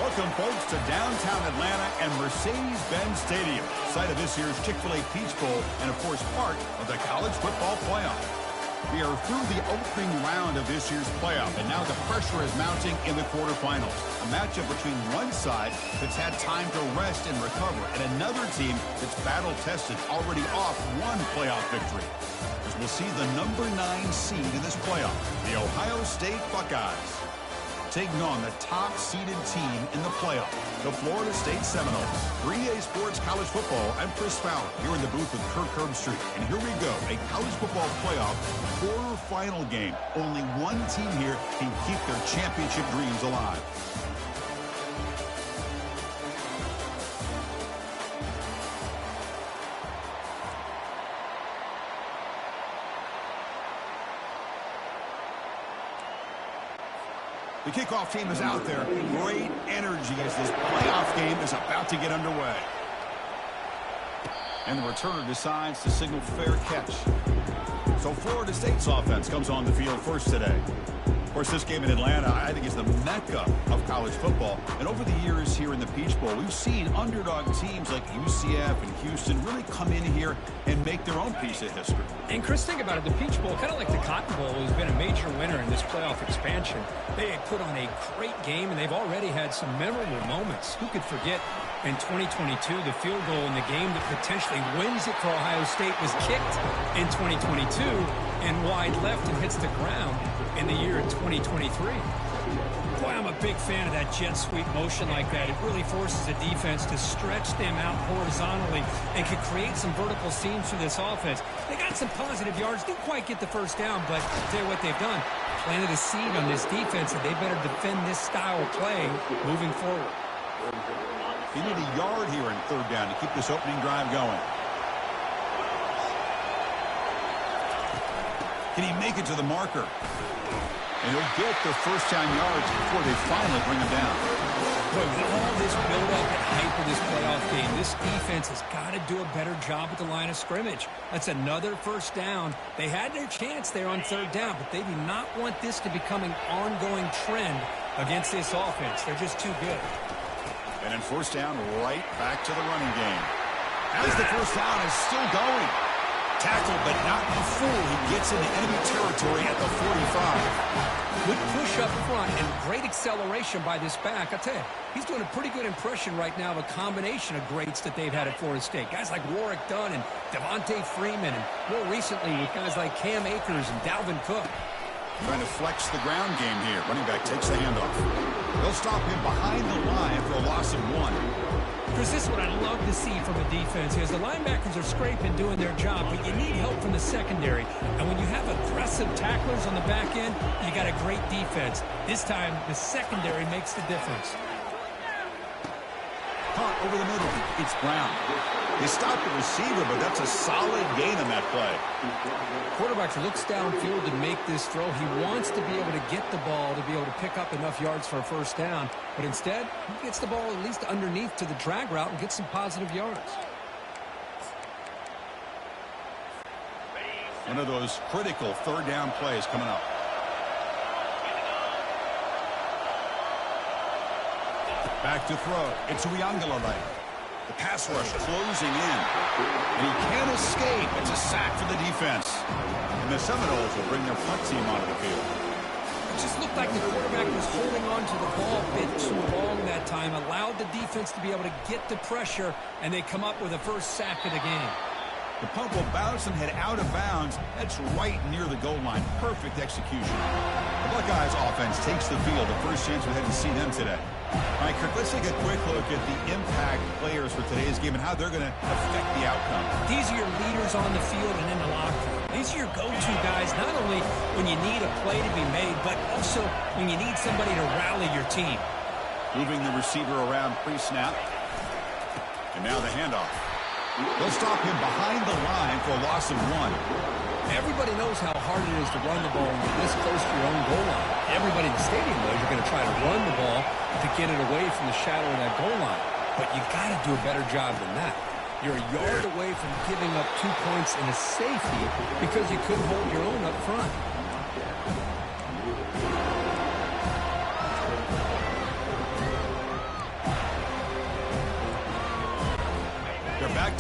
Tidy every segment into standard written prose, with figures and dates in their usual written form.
Welcome, folks, to downtown Atlanta and Mercedes-Benz Stadium, site of this year's Chick-fil-A Peach Bowl and, of course, part of the college football playoff. We are through the opening round of this year's playoff, and now the pressure is mounting in the quarterfinals. A matchup between one side that's had time to rest and recover, and another team that's battle-tested, already off one playoff victory. As we'll see the number 9 seed in this playoff, the Ohio State Buckeyes, taking on the top-seeded team in the playoff, the Florida State Seminoles. 3A Sports College Football, I'm Chris Fowler, here in the booth with Kirk Herbstreit. And here we go, a college football playoff quarterfinal game. Only one team here can keep their championship dreams alive. The kickoff team is out there. Great energy as this playoff game is about to get underway. And the returner decides to signal fair catch. So Florida State's offense comes on the field first today. Of course, this game in Atlanta, I think, is the mecca of college football. And over the years here in the Peach Bowl, we've seen underdog teams like UCF and Houston really come in here and make their own piece of history. And, Chris, think about it. The Peach Bowl, kind of like the Cotton Bowl, has been a major winner in this playoff expansion. They have put on a great game, and they've already had some memorable moments. Who could forget in 2022, the field goal in the game that potentially wins it for Ohio State was kicked in 2022 and wide left and hits the ground in the year of 2023. Boy, I'm a big fan of that jet sweep motion like that. It really forces the defense to stretch them out horizontally and can create some vertical seams for this offense. They got some positive yards. Didn't quite get the first down, but I'll tell you what they've done. Planted a seed on this defense that they better defend this style of play moving forward. You need a yard here in third down to keep this opening drive going. Can he make it to the marker? And he'll get the first down yards before they finally bring him down. Look, with all this build-up and hype of this playoff game, this defense has got to do a better job at the line of scrimmage. That's another first down. They had their chance there on third down, but they do not want this to become an ongoing trend against this offense. They're just too good. And then first down, right back to the running game. As the first down is still going. Tackled, but not before he gets into enemy territory at the 45. Good push up front and great acceleration by this back. I tell you, he's doing a pretty good impression right now of a combination of greats that they've had at Florida State. Guys like Warwick Dunn and Devontae Freeman, and more recently with guys like Cam Akers and Dalvin Cook. Trying to flex the ground game here. Running back takes the handoff. They'll stop him behind the line for a loss of 1. Chris, this is what I love to see from a defense is the linebackers are scraping, doing their job, but you need help from the secondary. And when you have aggressive tacklers on the back end, you got a great defense. This time, the secondary makes the difference. Caught over the middle. It's Brown. They stopped the receiver, but that's a solid gain on that play. Quarterback looks downfield to make this throw. He wants to be able to get the ball to be able to pick up enough yards for a first down. But instead, he gets the ball at least underneath to the drag route and gets some positive yards. One of those critical third down plays coming up. Back to throw. It's Ncaa25. The pass rush closing in. And he can't escape. It's a sack for the defense. And the Seminoles will bring their punt team onto the field. It just looked like the quarterback was holding on to the ball a bit too long that time. Allowed the defense to be able to get the pressure. And they come up with a first sack of the game. The punt will bounce and head out of bounds. That's right near the goal line. Perfect execution. The Buckeyes offense takes the field. The first chance we had to see them today. All right, Kirk, let's take a quick look at the impact players for today's game and how they're going to affect the outcome. These are your leaders on the field and in the locker room. These are your go-to guys, not only when you need a play to be made, but also when you need somebody to rally your team. Moving the receiver around pre-snap. And now the handoff. They'll stop him behind the line for a loss of 1. Everybody knows how hard it is to run the ball when you're this close to your own goal line. Everybody in the stadium knows you're going to try to run the ball to get it away from the shadow of that goal line. But you got to do a better job than that. You're a yard away from giving up 2 points in a safety because you couldn't hold your own up front.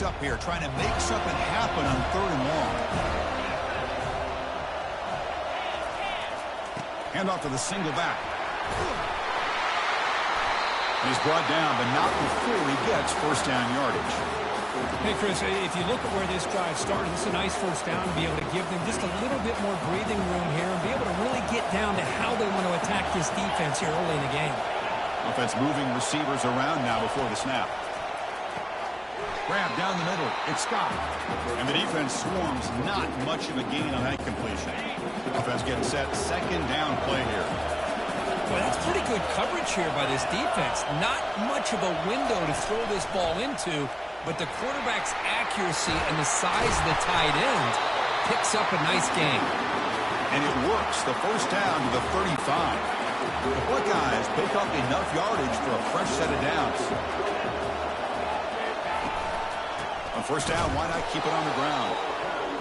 backed up here, trying to make something happen on 3rd and long. Hand off to the single back. And he's brought down, but not before he gets first down yardage. Hey, Chris, if you look at where this drive started, this is a nice first down to be able to give them just a little bit more breathing room here and be able to really get down to how they want to attack this defense here early in the game. Offense moving receivers around now before the snap. Grab down the middle. It's Scott. And the defense swarms. Not much of a gain on that completion. Offense getting set. 2nd down play here. Well, that's pretty good coverage here by this defense. Not much of a window to throw this ball into, but the quarterback's accuracy and the size of the tight end picks up a nice gain. And it works. The first down to the 35. The Buckeyes pick up enough yardage for a fresh set of downs. On first down, why not keep it on the ground?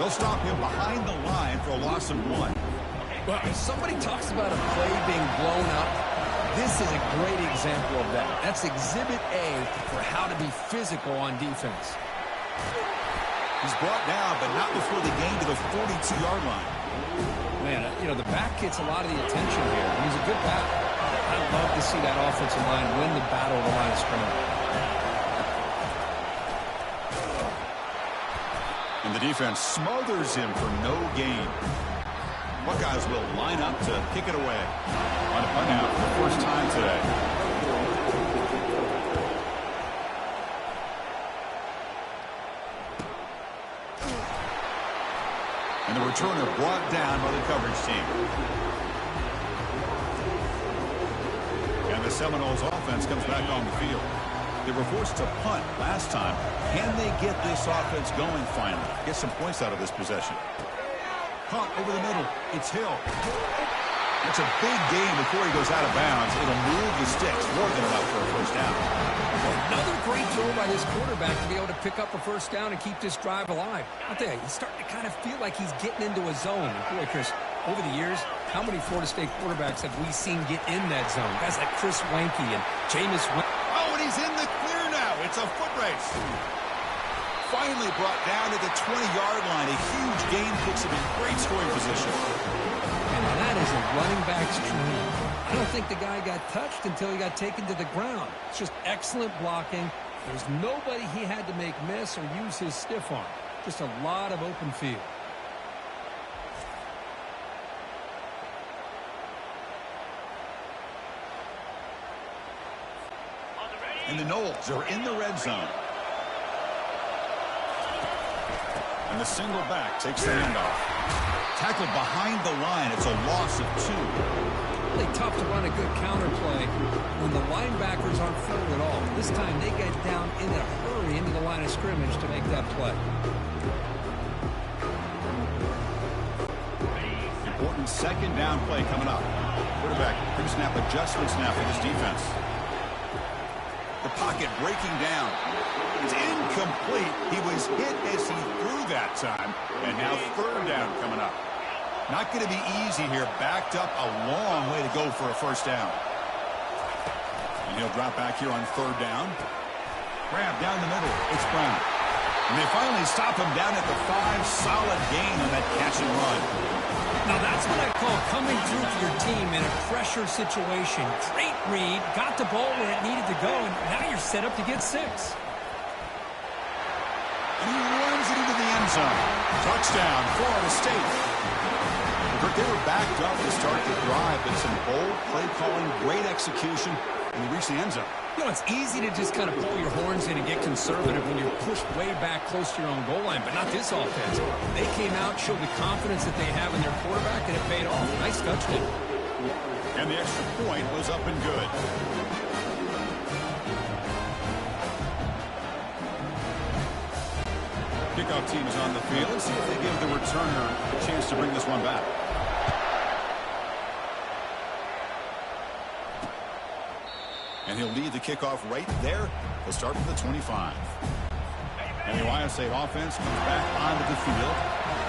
They'll stop him behind the line for a loss of 1. Well, if somebody talks about a play being blown up, this is a great example of that. That's exhibit A for how to be physical on defense. He's brought down, but not before the gain to the 42-yard line. Man, you know, the back gets a lot of the attention here. He's a good back. I'd love to see that offensive line win the battle of the line of scrimmage. And the defense smothers him for no gain. Buckeyes will line up to kick it away. On a punt out for the first time today. And the returner brought down by the coverage team. And the Seminoles offense comes back on the field. They were forced to punt last time. Can they get this offense going finally? Get some points out of this possession. Punt over the middle. It's Hill. It's a big game before he goes out of bounds. It'll move the sticks more than enough for a first down. Another great throw by this quarterback to be able to pick up a first down and keep this drive alive. I'll tell you, he's starting to kind of feel like he's getting into a zone. Boy, Chris, over the years, how many Florida State quarterbacks have we seen get in that zone? Guys like Chris Wenke and Jameis Winston. Oh, and he's in the clear now. It's a foot race. Finally brought down to the 20-yard line. A huge gain puts him in great scoring position. And that is a running back's dream. I don't think the guy got touched until he got taken to the ground. It's just excellent blocking. There's nobody he had to make miss or use his stiff arm. Just a lot of open field. And the Noles are in the red zone. And the single back takes the handoff. Tackled behind the line. It's a loss of 2. Really tough to run a good counter play when the linebackers aren't forward at all. This time they get down in a hurry into the line of scrimmage to make that play. Important second down play coming up. Quarterback pre-snap adjustments now for this defense. The pocket breaking down. It's incomplete. He was hit as he threw that time. And now third down coming up. Not going to be easy here. Backed up a long way to go for a first down. And he'll drop back here on third down. Grab down the middle. It's Brown. And they finally stop him down at the 5. Solid gain on that catch and run. Now that's what I call coming through for your team in a pressure situation. Great read, got the ball where it needed to go, and now you're set up to get 6. And he runs it into the end zone. Touchdown, Florida State. They were backed up to start the drive, but some bold play calling, great execution, and they reach the end zone. You know, it's easy to just kind of pull your horns in and get conservative when you're pushed way back close to your own goal line, but not this offense. They came out, showed the confidence that they have in their quarterback, and it paid off. Nice touchdown. And the extra point was up and good. Kickoff team is on the field. Let's see if they give the returner a chance to bring this one back. And he'll lead the kickoff right there. He'll start from the 25. And the Ohio State offense comes back onto the field.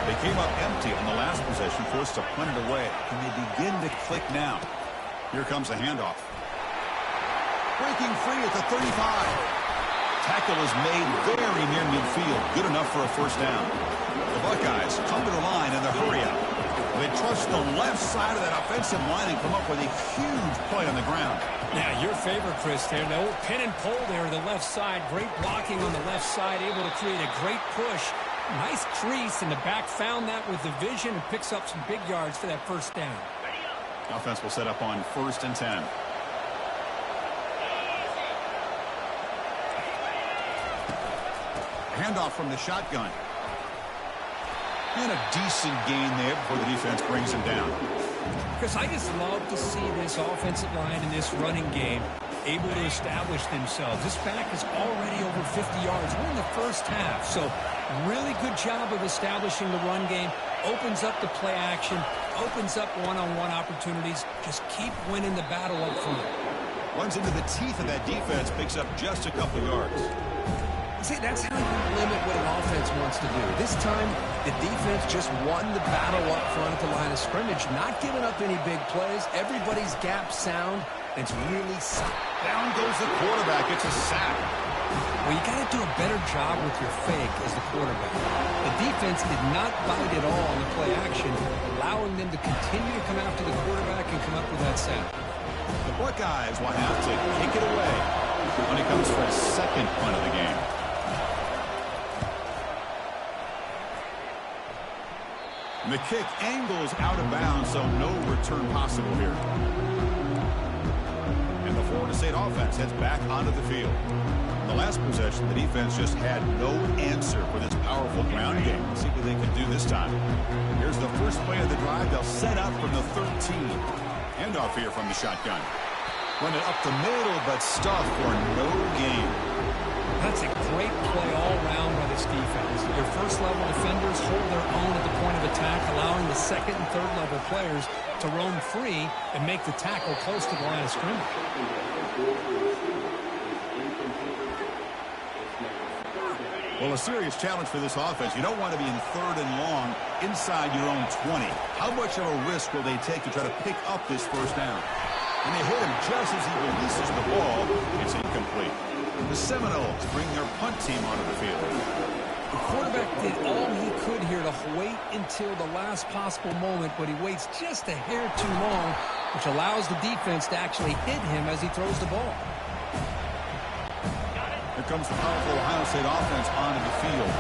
They came up empty on the last possession, forced to punt it away. Can they begin to click now? Here comes the handoff. Breaking free at the 35. Tackle is made very near midfield. Good enough for a first down. The Buckeyes come to the line in the hurry up. They trust the left side of that offensive line and come up with a huge play on the ground. Yeah, your favorite, Chris, there. The old pin and pull there to the left side. Great blocking on the left side, able to create a great push. Nice crease, and the back found that with the vision and picks up some big yards for that first down. Offense will set up on 1st and 10. Handoff from the shotgun. And a decent gain there before the defense brings him down. Chris, I just love to see this offensive line and this running game able to establish themselves. This back is already over 50 yards. We're in the first half, so really good job of establishing the run game. Opens up the play action, opens up one-on-one opportunities. Just keep winning the battle up front. Runs into the teeth of that defense, picks up just a couple yards. See, that's how you limit what an offense wants to do. This time, the defense just won the battle up front at the line of scrimmage, not giving up any big plays. Everybody's gap sound. It's really solid. Down goes the quarterback. It's a sack. Well, you got to do a better job with your fake as the quarterback. The defense did not bite at all on the play action, allowing them to continue to come after the quarterback and come up with that sack. The Buckeyes will have to kick it away when it comes for a second punt of the game. And the kick angles out of bounds, so no return possible here. And the Florida State offense heads back onto the field. In the last possession, the defense just had no answer for this powerful ground game. Let's see what they can do this time. Here's the first play of the drive. They'll set up from the 13. Handoff here from the shotgun. Run it up the middle, but stuffed for no gain. That's a great play all around by this defense. Your first-level defenders hold their own at the point of attack, allowing the second and third-level players to roam free and make the tackle close to the line of scrimmage. Well, a serious challenge for this offense. You don't want to be in 3rd and long inside your own 20. How much of a risk will they take to try to pick up this first down? And they hit him just as he releases the ball. It's incomplete. The Seminoles bring their punt team onto the field. The quarterback did all he could here to wait until the last possible moment, but he waits just a hair too long, which allows the defense to actually hit him as he throws the ball. Here comes the powerful Ohio State offense onto the field.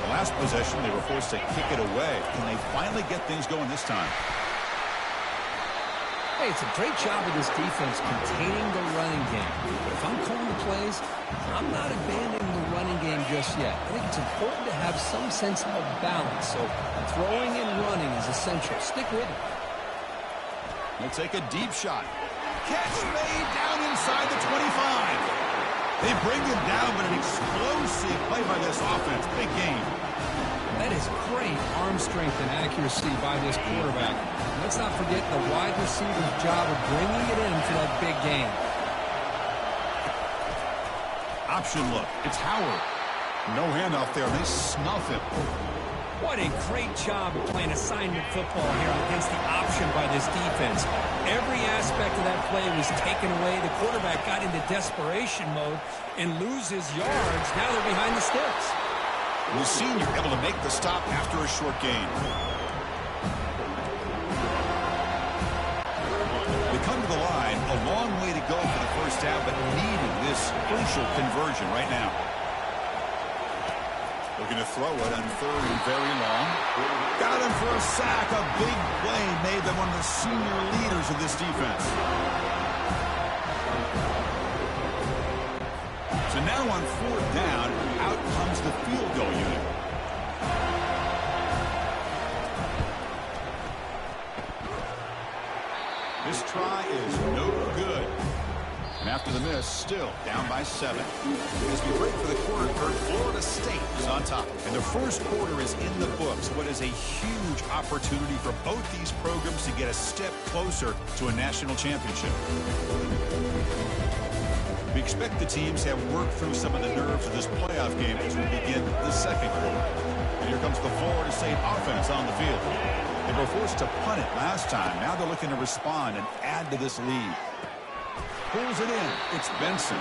The last possession, they were forced to kick it away. Can they finally get things going this time? Hey, it's a great job of this defense containing the running game. But if I'm calling the plays, I'm not abandoning the running game just yet. I think it's important to have some sense of balance. So throwing and running is essential. Stick with it. They'll take a deep shot. Catch made down inside the 25. They bring him down, but an explosive play by this offense. Big game. That is great arm strength and accuracy by this quarterback. Let's not forget the wide receiver's job of bringing it in for that big game. Option look. It's Howard. No handoff there. They snuff him. What a great job of playing assignment football here against the option by this defense. Every aspect of that play was taken away. The quarterback got into desperation mode and loses yards. Now they're behind the sticks. The senior able to make the stop after a short gain. They come to the line. A long way to go for the first down, but needing this crucial conversion right now. Looking to throw it on 3rd and very long. Got him for a sack. A big play made them one of the senior leaders of this defense. So now on 4th down, out comes the field goal unit. This try is no good. And after the miss, still down by 7. As we break for the quarter, Florida State is on top. And the first quarter is in the books. What is a huge opportunity for both these programs to get a step closer to a national championship. We expect the teams to have worked through some of the nerves of this playoff game as we begin the second quarter. And here comes the Florida State offense on the field. They were forced to punt it last time. Now they're looking to respond and add to this lead. Pulls it in. It's Benson.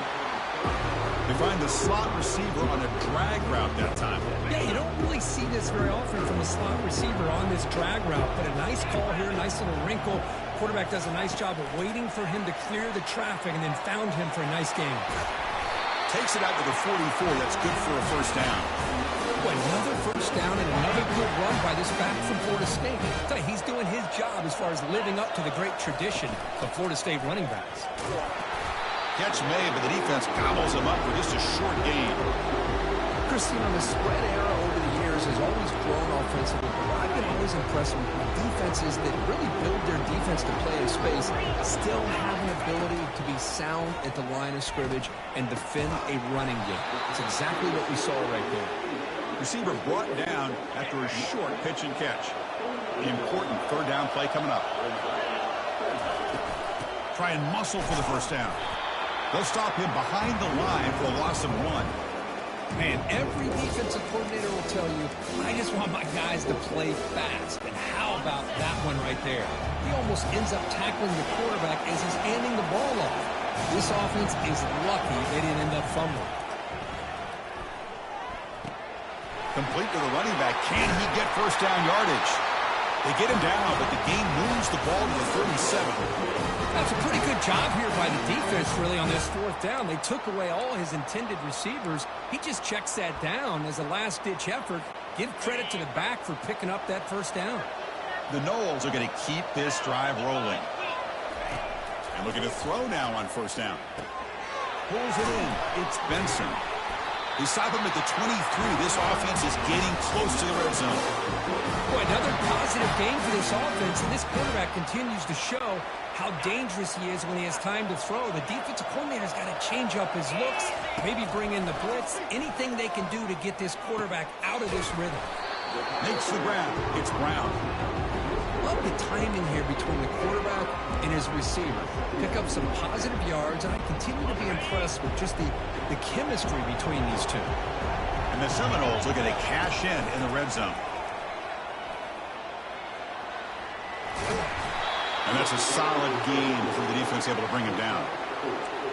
They find the slot receiver on a drag route that time. Yeah, you don't really see this very often from a slot receiver on this drag route, but a nice call here, nice little wrinkle. Quarterback does a nice job of waiting for him to clear the traffic and then found him for a nice game. Takes it out to the 44. That's good for a first down. Boy, another first down and another good run by this back from Florida State. I'll tell you, he's doing his job as far as living up to the great tradition of Florida State running backs. Catch made, but the defense gobbles him up for just a short gain. Christine, on the spread era over the years has always grown offensively, but I've been always impressed with defenses that really build their defense to play in space, still have an ability to be sound at the line of scrimmage and defend a running game. It's exactly what we saw right there. Receiver brought down after a short pitch and catch. The important third down play coming up. Try and muscle for the first down. They'll stop him behind the line for a loss of 1. Man, every defensive coordinator will tell you, I just want my guys to play fast. And how about that one right there? He almost ends up tackling the quarterback as he's handing the ball off. This offense is lucky they didn't end up fumbling. Complete to the running back. Can he get first down yardage? They get him down, but the game moves the ball to the 37. That's a pretty good job here by the defense, really, on this fourth down. They took away all his intended receivers. He just checks that down as a last-ditch effort. Give credit to the back for picking up that first down. The Noles are going to keep this drive rolling. And looking to throw now on first down. Pulls it in. It's Benson. They stop him at the 23. This offense is getting close to the red zone. Boy, another positive game for this offense, and this quarterback continues to show how dangerous he is when he has time to throw. The defensive coordinator's got to change up his looks, maybe bring in the blitz, anything they can do to get this quarterback out of this rhythm. Makes the grab. It's Brown. Love the timing here between the quarterback and his receiver. Pick up some positive yards, and I continue to be impressed with just the chemistry between these two. And the Seminoles are going to cash in the red zone. And that's a solid game for the defense able to bring him down.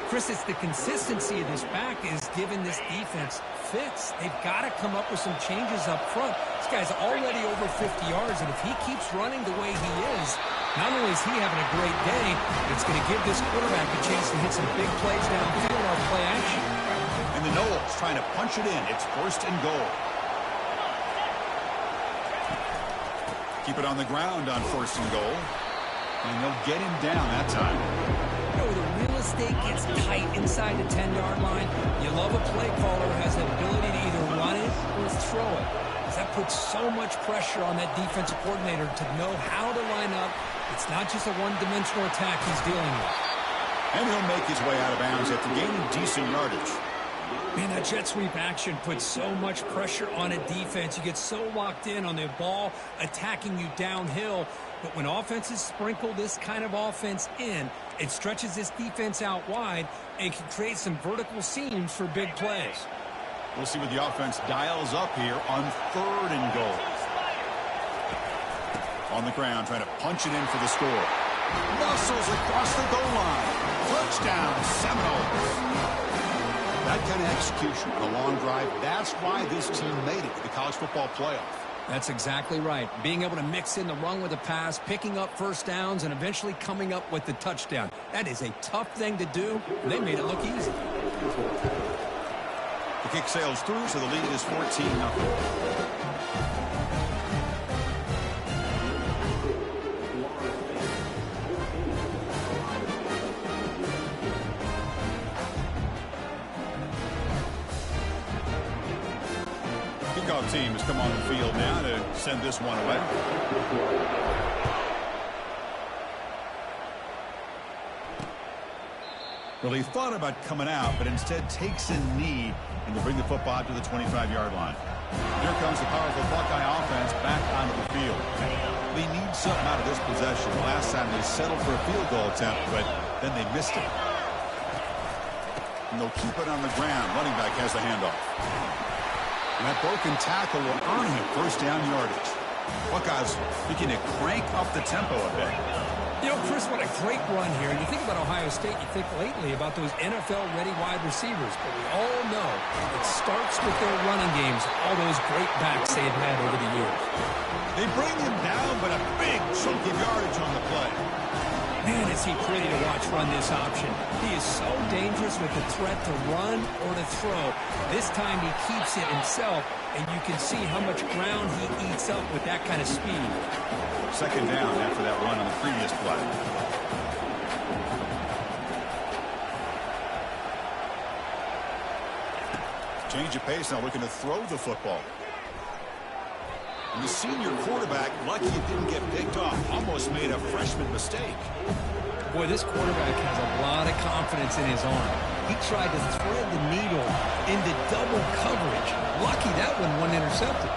Chris, it's the consistency of this back is giving this defense fits. They've got to come up with some changes up front. This guy's already over 50 yards, and if he keeps running the way he is, not only is he having a great day, it's going to give this quarterback a chance to hit some big plays downfield on play action. And the Noles trying to punch it in. It's first and goal. Keep it on the ground on first and goal. And they'll get him down that time. You know, the real estate gets tight inside the 10-yard line. You love a play caller who has the ability to either run it or throw it. Because that puts so much pressure on that defensive coordinator to know how to line up. It's not just a one-dimensional attack he's dealing with. And he'll make his way out of bounds after gaining decent yardage. Man, that jet sweep action puts so much pressure on a defense. You get so locked in on the ball attacking you downhill. But when offenses sprinkle this kind of offense in, it stretches this defense out wide and can create some vertical seams for big plays. We'll see what the offense dials up here on third and goal. On the ground, trying to punch it in for the score. Muscles across the goal line. Touchdown, Seminoles. That kind of execution on a long drive, that's why this team made it to the college football playoff. That's exactly right. Being able to mix in the run with the pass, picking up first downs, and eventually coming up with the touchdown. That is a tough thing to do, and they made it look easy. The kick sails through, so the lead is 14-0. Kickoff team has come on the field now to send this one away. Well, he thought about coming out, but instead takes a knee and to bring the football to the 25-yard line. Here comes the powerful Buckeye offense back onto the field. They need something out of this possession. Last time they settled for a field goal attempt, but then they missed it. And they'll keep it on the ground. Running back has the handoff. And that broken tackle will earn him first down yardage. Buckeyes looking to crank up the tempo a bit. You know, Chris, what a great run here. You think about Ohio State, you think lately about those NFL-ready wide receivers, but we all know it starts with their running games, all those great backs they've had over the years. They bring him down, but a big chunk of yardage on the play. Man, is he pretty to watch run this option. He is so dangerous with the threat to run or to throw. This time he keeps it himself, and you can see how much ground he eats up with that kind of speed. Second down after that run on the previous play. Change of pace now, looking to throw the football. And the senior quarterback, lucky it didn't get picked off, almost made a freshman mistake. Boy, this quarterback has a lot of confidence in his arm. He tried to thread the needle into double coverage. Lucky that one wasn't intercepted.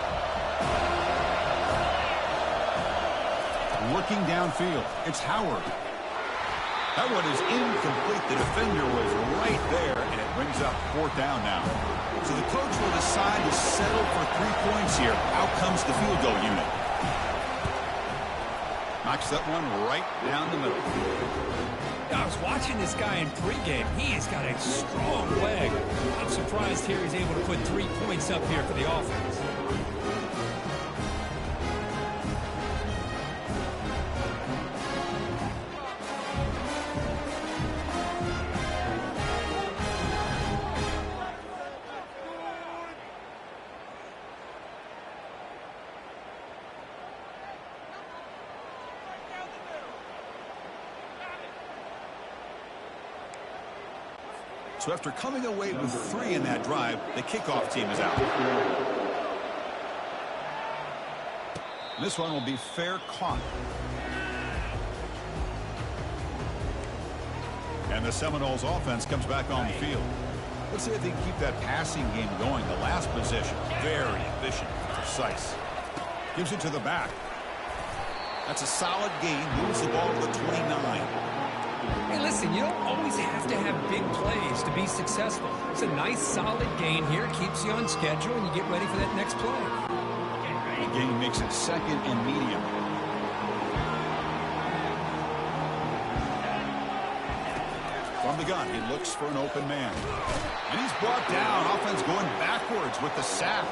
Working downfield, it's Howard. That one is incomplete. The defender was right there, and it brings up fourth down now. So the coach will decide to settle for 3 points here. Out comes the field goal unit. Knocks that one right down the middle. I was watching this guy in pregame. He has got a strong leg. I'm surprised here he's able to put 3 points up here for the offense. So after coming away with 3 in that drive, the kickoff team is out. This one will be fair caught. And the Seminoles offense comes back on the field. Let's see if they can keep that passing game going. The last possession, very efficient, precise. Gives it to the back. That's a solid gain. Moves the ball to the 29. Hey, listen, you don't always have to have big plays to be successful. It's a nice, solid gain here. Keeps you on schedule, and you get ready for that next play. The gain makes it second and medium. From the gun, he looks for an open man. And he's brought down. Offense going backwards with the sack.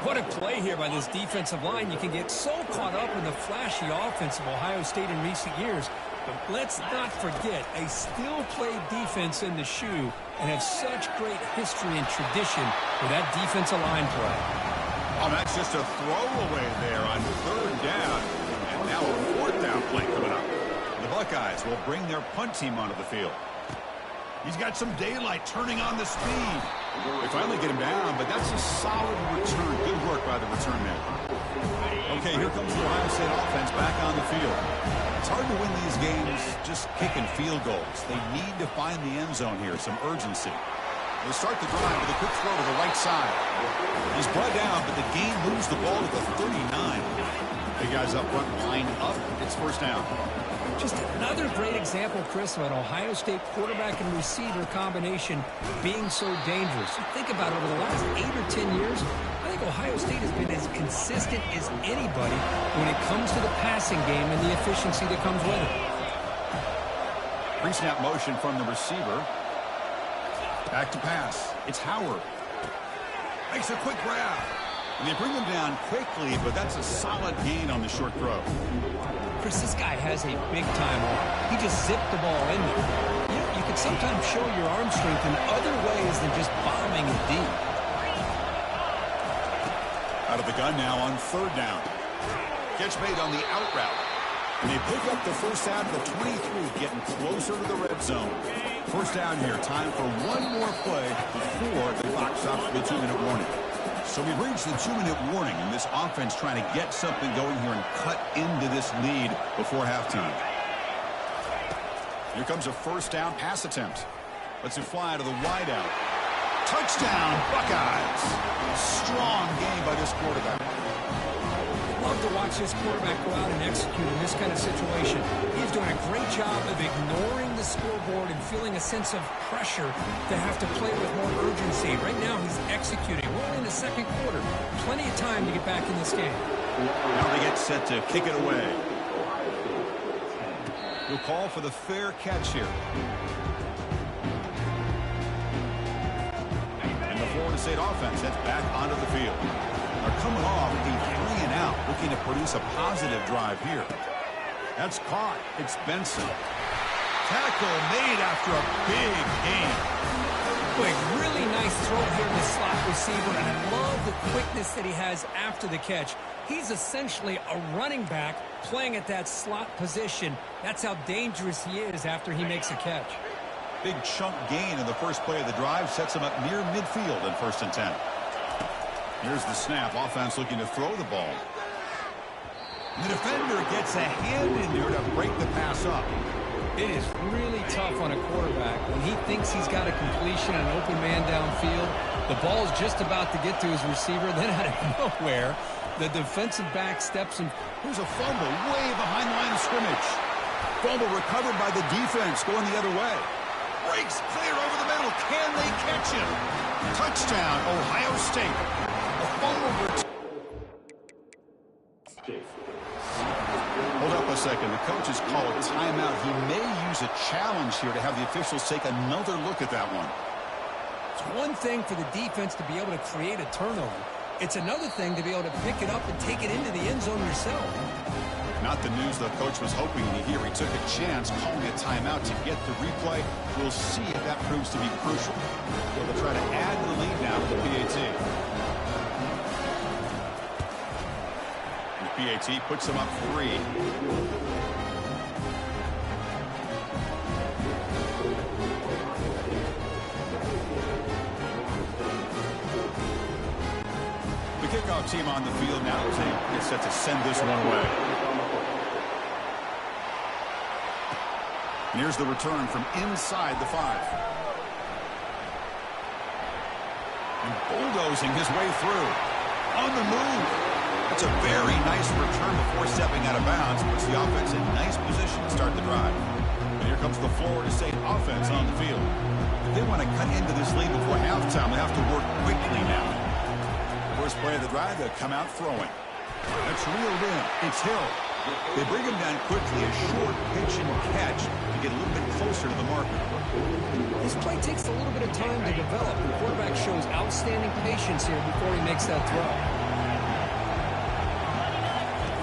What a play here by this defensive line. You can get so caught up in the flashy offense of Ohio State in recent years. But let's not forget, a still-played defense in the shoe and have such great history and tradition with that defensive line play. Oh, that's just a throwaway there on third down. And now a fourth down play coming up. The Buckeyes will bring their punt team onto the field. He's got some daylight turning on the speed. They finally get him down, but that's a solid return. Good work by the return man. Okay, here comes the Ohio State offense back on the field. It's hard to win these games just kicking field goals. They need to find the end zone here, some urgency. They start the drive with a quick throw to the right side. He's brought down, but the gain moves the ball to the 39. Big guys up front, line up. It's first down. Just another great example, Chris, of an Ohio State quarterback and receiver combination being so dangerous. You think about it, over the last 8 or 10 years, I think Ohio State has been as consistent as anybody when it comes to the passing game and the efficiency that comes with it. Pre-snap motion from the receiver. Back to pass. It's Howard. Makes a quick grab. And they bring him down quickly, but that's a solid gain on the short throw. Chris, this guy has a big-time arm. He just zipped the ball in there. You can sometimes show your arm strength in other ways than just bombing it deep. Out of the gun now on third down. Catch made on the out route. And they pick up the first down to the 23, getting closer to the red zone. First down here, time for one more play before the clock stops for the 2-minute warning. So we reached the 2-minute warning, and this offense trying to get something going here and cut into this lead before halftime. Here comes a first down pass attempt. Lets it fly to the wideout. Touchdown, Buckeyes. Strong game by this quarterback. Love to watch this quarterback go out and execute in this kind of situation. He's doing a great job of ignoring the scoreboard and feeling a sense of pressure to have to play with more urgency. Right now, he's executing. We're in the second quarter. Plenty of time to get back in this game. Now they get set to kick it away. He'll call for the fair catch here. And the Florida State offense heads back onto the field. They're coming off a 3-and-out, looking to produce a positive drive here. That's caught. It's Benson. Tackle made after a big gain. Boy, really nice throw here in the slot receiver, and I love the quickness that he has after the catch. He's essentially a running back playing at that slot position. That's how dangerous he is after he makes a catch. Big chunk gain in the first play of the drive sets him up near midfield in 1st and 10. Here's the snap. Offense looking to throw the ball. The defender gets a hand in there to break the pass up. It is really tough on a quarterback when he thinks he's got a completion on an open man downfield. The ball's just about to get to his receiver. Then out of nowhere, the defensive back steps in. Here's a fumble way behind the line of scrimmage. Fumble recovered by the defense going the other way. Breaks clear over the middle. Can they catch him? Touchdown, Ohio State. A fumble return. Hold up a second. The coaches call a timeout. He may use a challenge here to have the officials take another look at that one. It's one thing for the defense to be able to create a turnover. It's another thing to be able to pick it up and take it into the end zone yourself. Not the news the coach was hoping to hear. He took a chance calling a timeout to get the replay. We'll see if that proves to be crucial. They'll try to add the lead now with the PAT. The PAT puts them up 3. The kickoff team on the field now is set to send this one away. And here's the return from inside the 5. And bulldozing his way through. On the move. That's a very nice return before stepping out of bounds. Puts the offense in nice position to start the drive. And here comes the Florida State offense on the field. If they want to cut into this lead before halftime, they have to work quickly now. First play of the drive, they'll come out throwing. That's reeled in. It's Hill. They bring him down quickly, a short pitch and catch to get a little bit closer to the marker. This play takes a little bit of time to develop. The quarterback shows outstanding patience here before he makes that throw.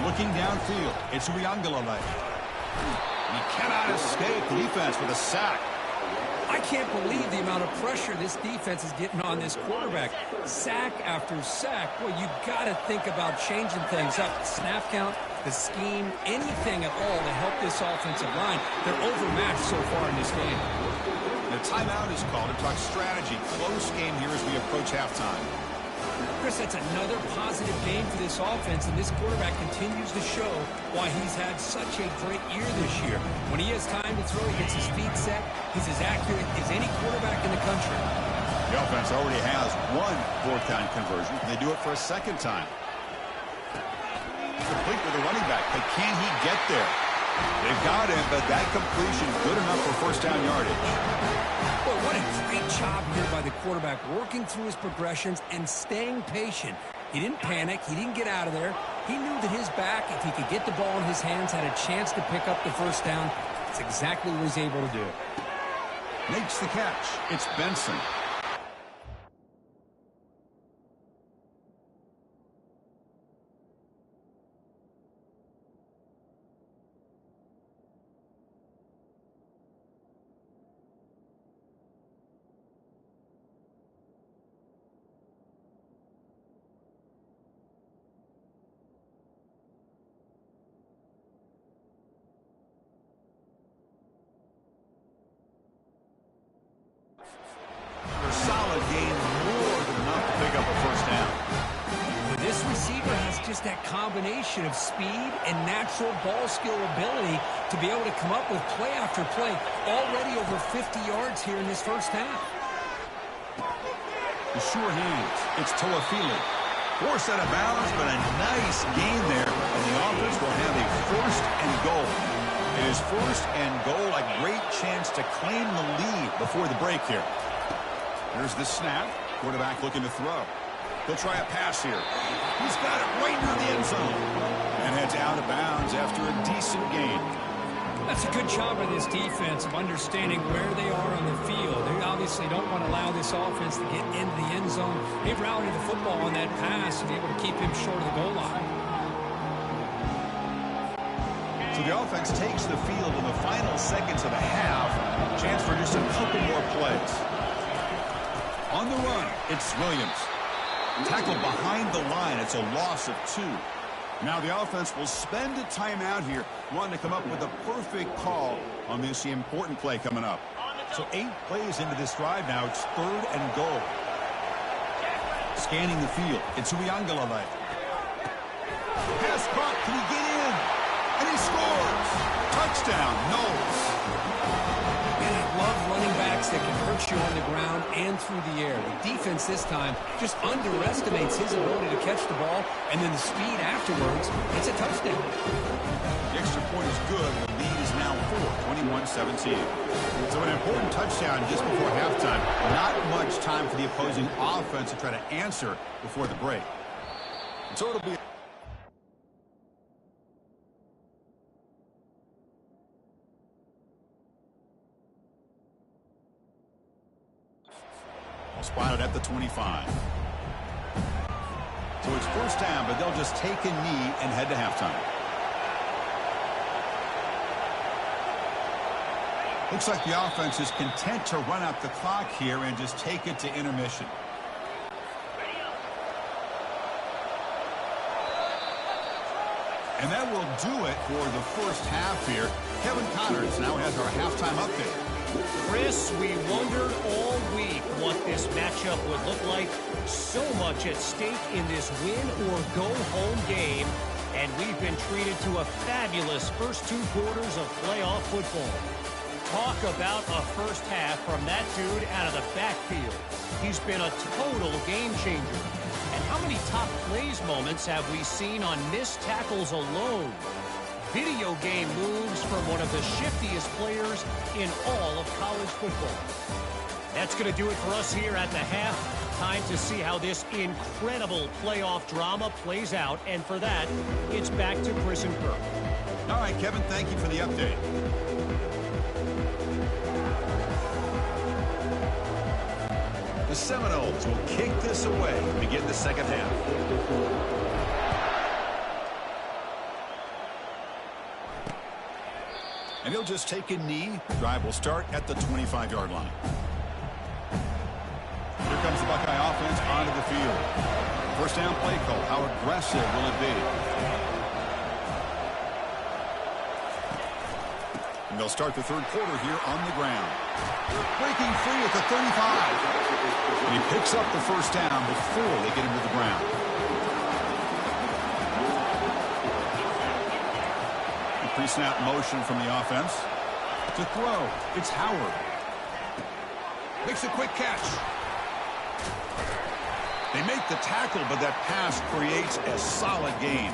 Looking downfield, it's Ncaa25. He cannot escape. The defense with a sack. I can't believe the amount of pressure this defense is getting on this quarterback. Sack after sack. Well, you got to think about changing things up. The snap count, the scheme, anything at all to help this offensive line. They're overmatched so far in this game. The timeout is called to talk strategy. Close game here as we approach halftime. Chris, that's another positive game for this offense, and this quarterback continues to show why he's had such a great year this year. When he has time to throw, he gets his feet set. He's as accurate as any quarterback in the country. The offense already has one 4th-down conversion. Can they do it for a second time? Complete with the running back, but can he get there? They've got him, but that completion good enough for 1st-down yardage. Boy, what a great job here by the quarterback, working through his progressions and staying patient. He didn't panic. He didn't get out of there. He knew that his back, if he could get the ball in his hands, had a chance to pick up the 1st down. That's exactly what he's able to do. Makes the catch. It's Benson. Solid gain, more than enough to pick up a 1st down. But this receiver has just that combination of speed and natural ball skill ability to be able to come up with play after play. Already over 50 yards here in this 1st half. The sure hands. It's Toafili. Forced out of bounds, but a nice gain there. And the offense will have a 1st and goal. It is 1st and goal, a great chance to claim the lead before the break here. Here's the snap. Quarterback looking to throw. He'll try a pass here. He's got it right near the end zone. And heads out of bounds after a decent gain. That's a good job by this defense of understanding where they are on the field. They obviously don't want to allow this offense to get into the end zone. They rallied the football on that pass to be able to keep him short of the goal line. So the offense takes the field in the final seconds of the half. Chance for just a couple more plays. On the run, it's Williams. Tackled behind the line. It's a loss of 2. Now the offense will spend a timeout here, wanting to come up with a perfect call on this important play coming up. So 8 plays into this drive now. It's 3rd and goal. Scanning the field. It's Ncaa25. Pass caught. Can he get in? And he scores. Touchdown, Knowles. And I love running backs that can hurt you on the ground and through the air. The defense this time just underestimates his ability to catch the ball, and then the speed afterwards, it's a touchdown. The extra point is good. The lead is now 4, 21-17. So an important touchdown just before halftime. Not much time for the opposing offense to try to answer before the break. So it'll be... Spotted at the 25. So it's first down, but they'll just take a knee and head to halftime. Looks like the offense is content to run out the clock here and just take it to intermission. And that will do it for the first half here. Kevin Connors now has our halftime update. Chris, we wondered all week what this matchup would look like. So much at stake in this win-or-go-home game, and we've been treated to a fabulous first 2 quarters of playoff football. Talk about a first half from that dude out of the backfield. He's been a total game changer. And how many top plays moments have we seen on missed tackles alone? Video game moves from one of the shiftiest players in all of college football. That's going to do it for us here at the half. Time to see how this incredible playoff drama plays out. And for that, it's back to Chris and Kirk. All right, Kevin, thank you for the update. The Seminoles will kick this away to begin the second half. And he'll just take a knee. Drive will start at the 25-yard line. Here comes the Buckeye offense onto the field. First down play call. How aggressive will it be? And they'll start the 3rd quarter here on the ground. Breaking free at the 35. And he picks up the first down before they get him to the ground. Pre-snap motion from the offense. To throw, it's Howard. Makes a quick catch. They make the tackle, but that pass creates a solid gain.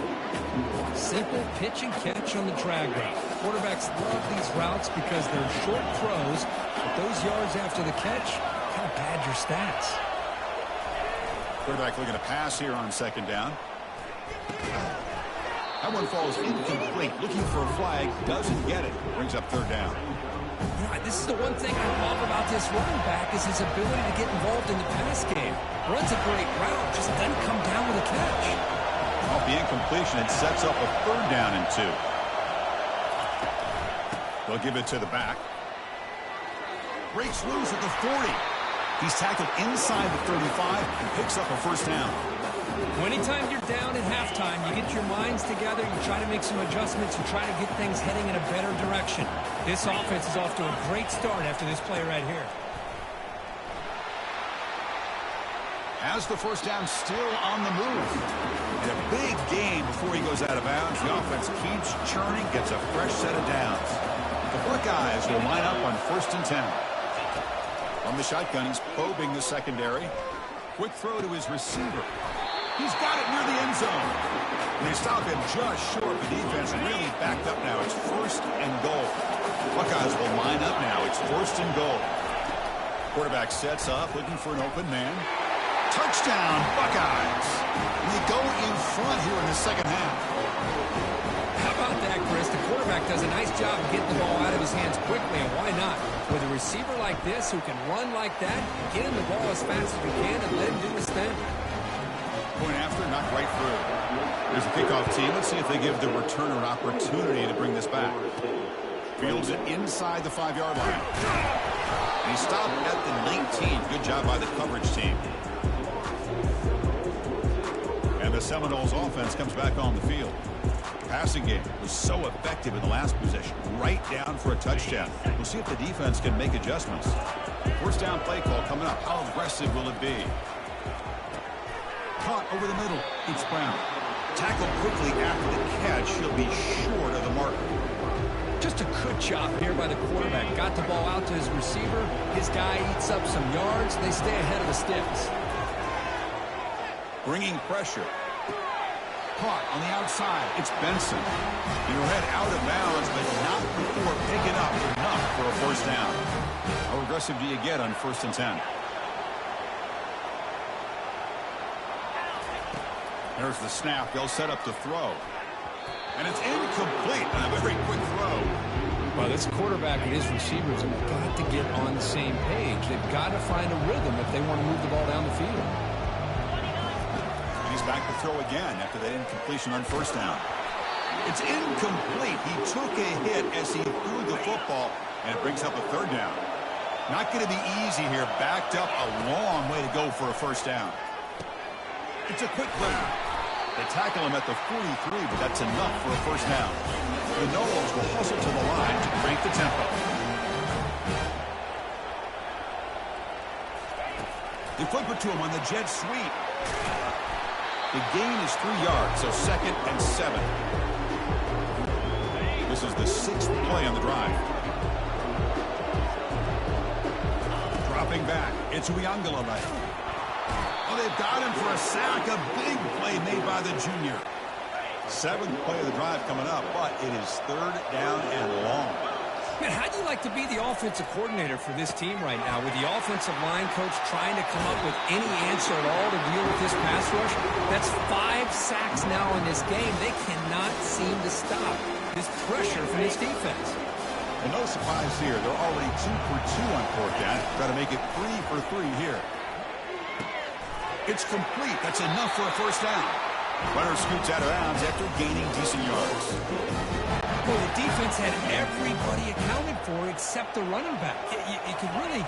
Simple pitch and catch on the drag route. Quarterbacks love these routes because they're short throws, but those yards after the catch kind of pad your stats. Quarterback looking to pass here on second down. That one falls incomplete. Looking for a flag. Doesn't get it. Brings up 3rd down. This is the one thing I love about this running back is his ability to get involved in the pass game. Runs a great route, just doesn't come down with a catch. Off the incompletion, it sets up a 3rd down and 2. They'll give it to the back. Breaks loose at the 40. He's tackled inside the 35 and picks up a first down. Anytime you're down at halftime, you get your minds together, you try to make some adjustments, you try to get things heading in a better direction. This offense is off to a great start after this play right here. Has the first down still on the move. And a big gain before he goes out of bounds. The offense keeps churning, gets a fresh set of downs. The Buckeyes will line up on 1st and 10. From the shotgun, he's probing the secondary. Quick throw to his receiver. He's got it near the end zone. And they stop him just short. The defense really backed up now. It's 1st and goal. Buckeyes will line up now. It's 1st and goal. Quarterback sets up, looking for an open man. Touchdown, Buckeyes. And they go in front here in the second half. How about that, Chris? The quarterback does a nice job getting the ball out of his hands quickly, and why not? With a receiver like this who can run like that, get him the ball as fast as you can and let him do his thing. Point after, knocked right through. There's a kickoff team. Let's see if they give the returner an opportunity to bring this back. Fields it inside the 5-yard line. And he stopped at the 19. Good job by the coverage team. And the Seminoles offense comes back on the field. Passing game was so effective in the last possession, right down for a touchdown. We'll see if the defense can make adjustments. First down play call coming up. How aggressive will it be? Caught over the middle. It's Brown. Tackled quickly after the catch. He'll be short of the marker. Just a good job here by the quarterback. Got the ball out to his receiver. His guy eats up some yards. They stay ahead of the sticks. Bringing pressure. Caught on the outside. It's Benson. He'll head out of bounds, but not before picking up enough for a first down. How aggressive do you get on 1st and 10? There's the snap. They'll set up to throw. And it's incomplete on a very quick throw. Well, this quarterback and his receivers have got to get on the same page. They've got to find a rhythm if they want to move the ball down the field. He's back to throw again after that incompletion on 1st down. It's incomplete. He took a hit as he threw the football, and it brings up a 3rd down. Not going to be easy here. Backed up a long way to go for a 1st down. It's a quick grab. They tackle him at the 43, but that's enough for a 1st down. The Noles will hustle to the line to crank the tempo. They flip it to him on the jet sweep. The gain is 3 yards, so 2nd and 7. This is the 6th play on the drive. Dropping back, it's Ncaa25. Oh, they've got him for a sack. A big play made by the junior. 7th play of the drive coming up, but it is 3rd down and long. Man, how do you like to be the offensive coordinator for this team right now with the offensive line coach trying to come up with any answer at all to deal with this pass rush? That's 5 sacks now in this game. They cannot seem to stop this pressure from this defense. Well, no surprise here. They're already 2 for 2 on 4th down. Got to make it 3 for 3 here. It's complete. That's enough for a 1st down. Runner scoots out of bounds after gaining decent yards. Well, the defense had everybody accounted for except the running back. You could really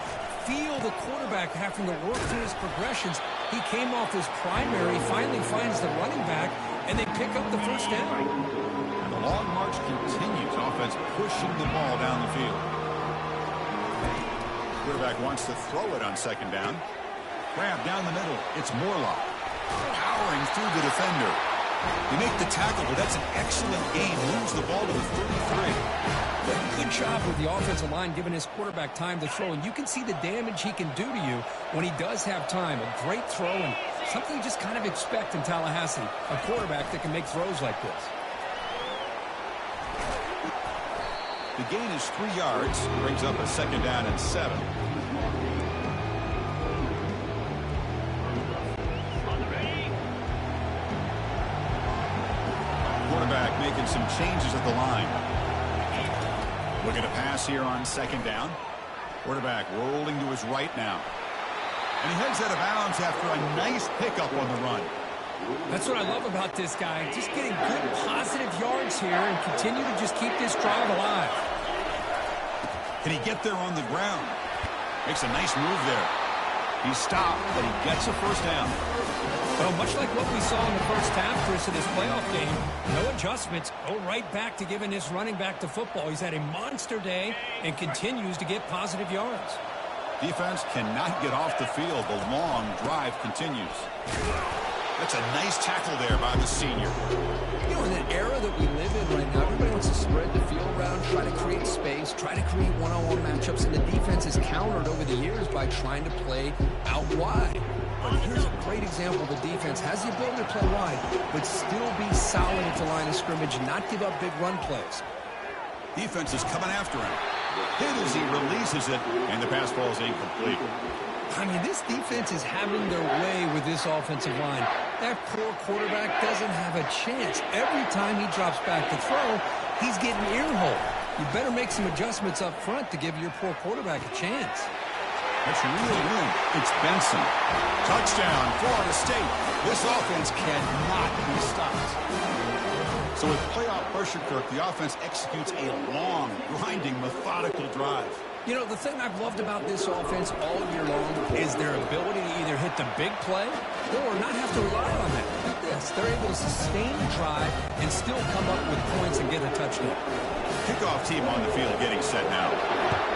feel the quarterback having to work through his progressions. He came off his primary, finally finds the running back, and they pick up the 1st down. And the long march continues. Offense pushing the ball down the field. Quarterback wants to throw it on 2nd down. Grab down the middle. It's Morlock. Powering through the defender. They make the tackle, but that's an excellent game. Moves the ball to the 33. Good job with the offensive line giving his quarterback time to throw. And you can see the damage he can do to you when he does have time. A great throw and something you just kind of expect in Tallahassee. A quarterback that can make throws like this. The gain is 3 yards. Brings up a 2nd down and 7. Quarterback making some changes at the line. Looking to pass here on 2nd down. Quarterback rolling to his right now. And he heads out of bounds after a nice pickup on the run. That's what I love about this guy. Just getting good positive yards here and continue to just keep this drive alive. Can he get there on the ground? Makes a nice move there. He stopped, but he gets a 1st down. Well, much like what we saw in the 1st half, Chris, of this playoff game, no adjustments, go right back to giving this running back the football. He's had a monster day and continues to get positive yards. Defense cannot get off the field. The long drive continues. That's a nice tackle there by the senior. You know, in an era that we live in right now, everybody wants to spread the field around, try to create space, try to create one-on-one matchups, and the defense is countered over the years by trying to play out wide. But here's a great example. The defense has the ability to play wide, but still be solid at the line of scrimmage and not give up big run plays. Defense is coming after him. Hit as he releases it, and the pass ball is incomplete. I mean, this defense is having their way with this offensive line. That poor quarterback doesn't have a chance. Every time he drops back to throw, He's getting ear-hole. You better make some adjustments up front to give your poor quarterback a chance. That's reeled in. It's Benson. Touchdown, Florida State. This offense cannot be stopped. So with playoff pressure, Kirk, the offense executes a long, grinding, methodical drive. You know, the thing I've loved about this offense all year long is their ability to either hit the big play or not have to rely on that. Look at this. They're able to sustain the drive and still come up with points and get a touchdown. Kickoff team on the field getting set now.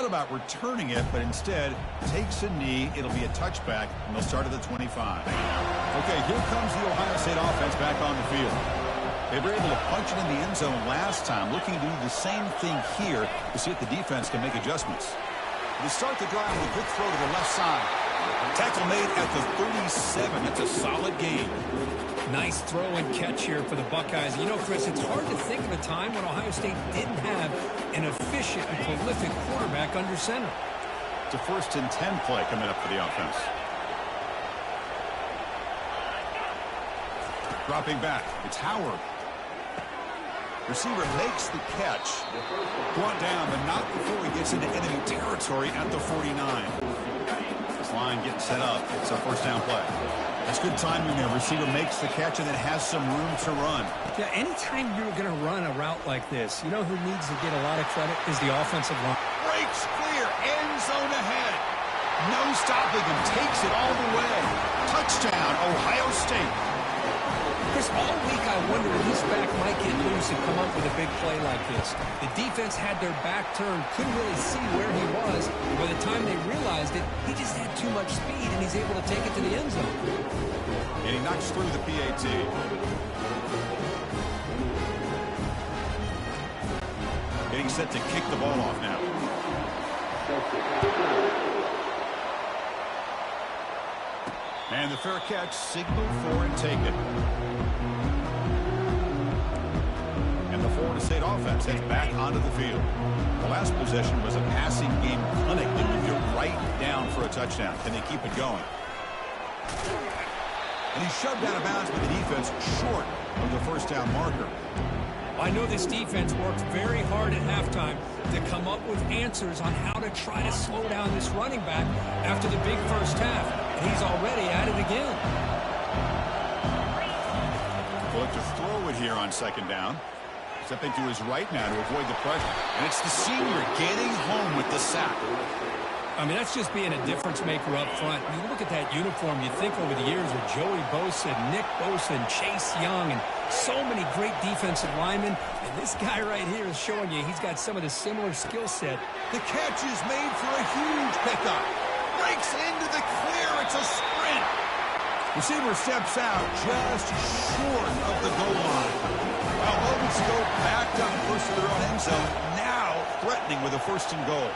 thought about returning it, but instead takes a knee. It'll be a touchback, and they'll start at the 25. Okay, here comes the Ohio State offense back on the field. They were able to punch it in the end zone last time, looking to do the same thing here to see if the defense can make adjustments. They start the drive with a good throw to the left side. Tackle made at the 37. That's a solid gain. Nice throw and catch here for the Buckeyes. You know, Chris, it's hard to think of a time when Ohio State didn't have an efficient and prolific quarterback under center. It's a 1st and 10 play coming up for the offense. Dropping back. It's Howard. Receiver makes the catch. Brought down, but not before he gets into enemy territory at the 49. This line getting set up. It's a 1st down play. That's good timing there. Receiver makes the catch and then has some room to run. Yeah, anytime you're going to run a route like this, you know who needs to get a lot of credit is the offensive line. Breaks clear. End zone ahead. No stopping him. Takes it all the way. Touchdown, Ohio State. Chris, all week I wondered if this back might get loose and come up with a big play like this. The defense had their back turned, couldn't really see where he was. By the time they realized it, he just had too much speed, and he's able to take it to the end zone. And he knocks through the PAT. Getting set to kick the ball off now. And the fair catch, signal for and take it. And the Florida State offense heads back onto the field. The last possession was a passing game clinic. They moved it right down for a touchdown. Can they keep it going? And he's shoved out of bounds by the defense short of the 1st down marker. I know this defense worked very hard at halftime to come up with answers on how to try to slow down this running back after the big first half. And he's already at it again. Will look to throw it here on 2nd down. Stepping to his right now to avoid the pressure. And it's the senior getting home with the sack. I mean, that's just being a difference maker up front. When you look at that uniform, you think over the years of Joey Bosa, Nick Bosa, and Chase Young, and so many great defensive linemen. And this guy right here is showing you he's got some of the similar skill set. The catch is made for a huge pickup. Breaks into the clear. It's a sprint. Receiver steps out just short of the goal line. Well, moments ago, backed up close to their own end zone. Now threatening with a 1st and goal.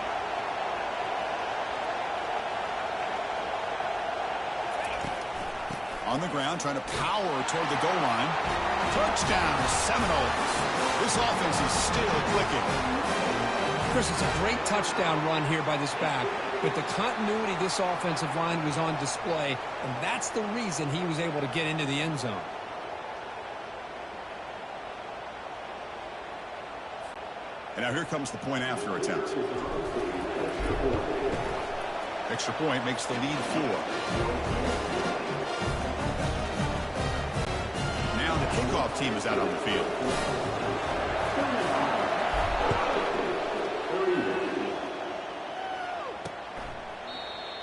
On the ground, trying to power toward the goal line. Touchdown, Seminoles. This offense is still clicking. Chris, it's a great touchdown run here by this back, but the continuity of this offensive line was on display, and that's the reason he was able to get into the end zone. And now here comes the point after attempt. Extra point makes the lead 4. Now the kickoff team is out on the field.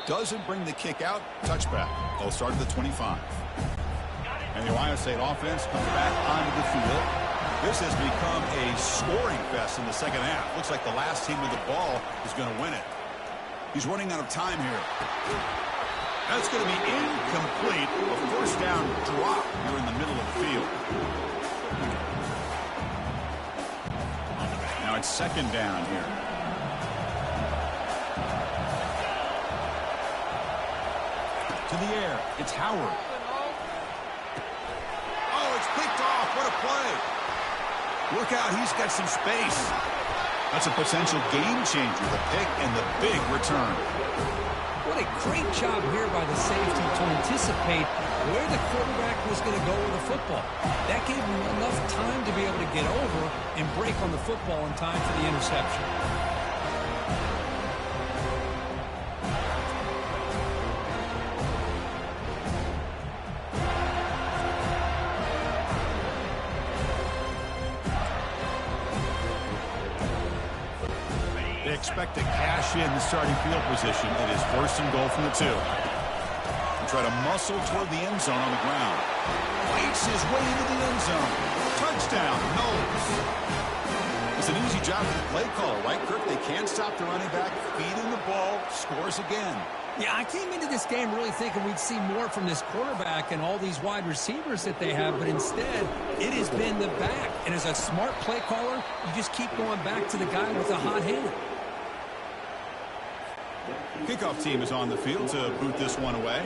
Doesn't bring the kick out. Touchback. They'll start at the 25. And the Ohio State offense comes back onto the field. This has become a scoring fest in the 2nd half. Looks like the last team with the ball is going to win it. He's running out of time here. That's going to be incomplete. A 1st down drop here in the middle of the field. Now it's 2nd down here. To the air. It's Howard. Oh, it's picked off. What a play. Look out. He's got some space. That's a potential game changer. The pick and the big return. What a great job here by the safety to anticipate where the quarterback was going to go with the football. That gave him enough time to be able to get over and break on the football in time for the interception. Expect to cash in the starting field position. It is 1st and goal from the 2. And try to muscle toward the end zone on the ground. Fights his way into the end zone. Touchdown, Knowles. The It's an easy job for the play caller, right, Kirk? They can't stop the running back, feed him the ball, scores again. Yeah, I came into this game really thinking we'd see more from this quarterback and all these wide receivers that they have, but instead, it has been the back. And as a smart play caller, you just keep going back to the guy with the hot hand. Kickoff team is on the field to boot this one away.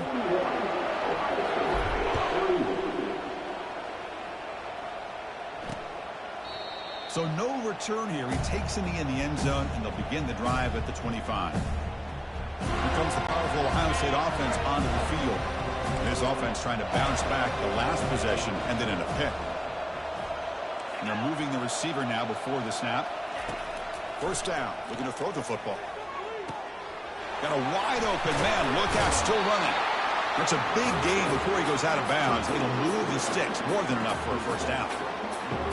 So no return here. He takes a knee in the end zone, and they'll begin the drive at the 25. Here comes the powerful Ohio State offense onto the field. This offense trying to bounce back the last possession and then in a pick. And they're moving the receiver now before the snap. First down, looking to throw the football. Got a wide open man. Look out, still running. That's a big gain before he goes out of bounds. It'll move the sticks, more than enough for a first down.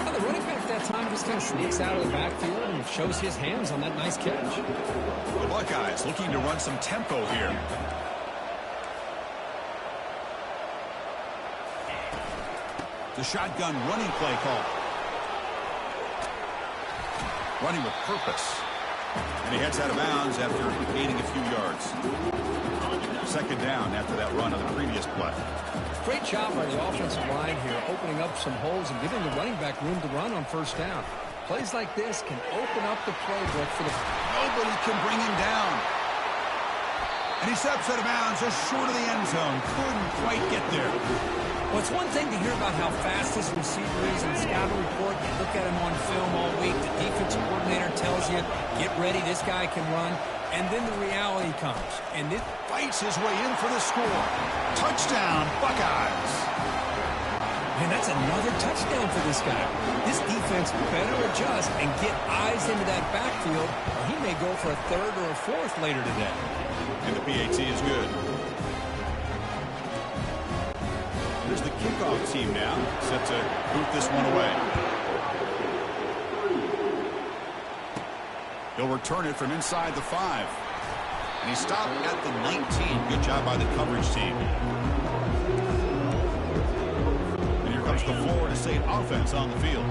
Well, the running back that time just kind of sneaks out of the backfield and shows his hands on that nice catch. The Buckeyes looking to run some tempo here. The shotgun running play call. Running with purpose. And he heads out of bounds after gaining a few yards. Second down after that run on the previous play. Great job by the offensive line here, opening up some holes and giving the running back room to run on first down. Plays like this can open up the playbook for the... Nobody can bring him down. And he steps out of bounds just short of the end zone. Couldn't quite get there. Well, it's one thing to hear about how fast this receiver is in the scouting report. You look at him on film all week. The defensive coordinator tells you, get ready, this guy can run. And then the reality comes. And it fights his way in for the score. Touchdown, Buckeyes. Man, that's another touchdown for this guy. This defense better adjust and get eyes into that backfield, or he may go for a third or a fourth later today. And the PAT is good. Here's the kickoff team now, set to boot this one away. He'll return it from inside the 5. And he stopped at the 19. Good job by the coverage team. And here comes the Florida State offense on the field.